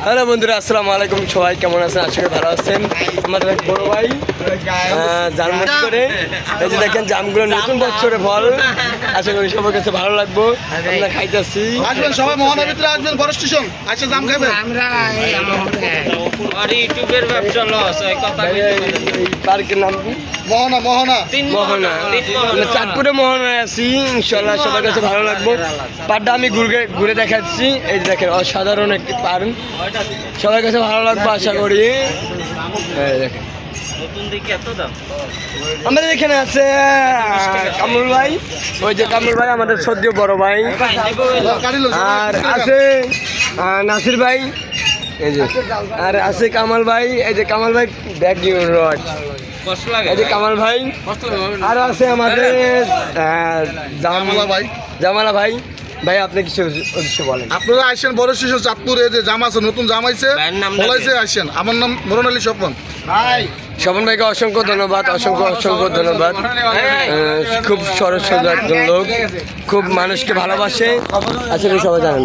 Hello বন্ধুরা, আসসালামু আলাইকুম। সবাই কেমন আছেন? আশা করি ভালো আছেন। আমাদের এক বড় ভাই জামমুট করে এই যে দেখেন জামগুলো নতুন বছরে ফল। আশা করি সবার কাছে ভালো লাগবো। আমরা খাইতেছি। আসবেন সবাই, মহানার ভিতরে আসবেন, বড় স্টেশন আসে জাম খাবেন। ইউটিউবের ব্যবসা লস হয় কথা এই পার্কের নাম কি? মোহনা মোহনা মোহনা। আমরা চাঁদপুরে মোহনায় আছি। ইনশাল্লাহ সবার কাছে ভালো লাগবো। পার্কটা আমি ঘুরে দেখাচ্ছি। এই যে দেখেন অসাধারণ একটি পার্ক, সবার কাছে ভালো লাগবে আশা করি। দেখেন নতুন দিকে এত দাম। আমাদের এখানে আছে কামরুল ভাই। ওই যে কামরুল ভাই আমাদের সদ্য বড় ভাই। আর আছে নাসির ভাই, এই যে। আর আছে কামাল ভাই, এই যে কামাল ভাই ব্যাগ রড, এই যে কামাল ভাই। আর আছে আমাদের জামালা ভাই। জামালা ভাই। ভাই আপনি কিছু উদ্দেশ্য বলেন। আপনারা আসেন বড় স্টেশন চাঁদপুরে, যে জাম আছে নতুন জাম আইছে ভাইয়ের নামটা বলাইছে, আসেন। আমার নাম মোরন আলী স্বপন ভাই। স্বপন ভাইকে অসংখ্য ধন্যবাদ, অসংখ্য ধন্যবাদ। খুব সরস একজন লোক, খুব মানুষকে ভালোবাসে। আশা করি সবাই জানেন।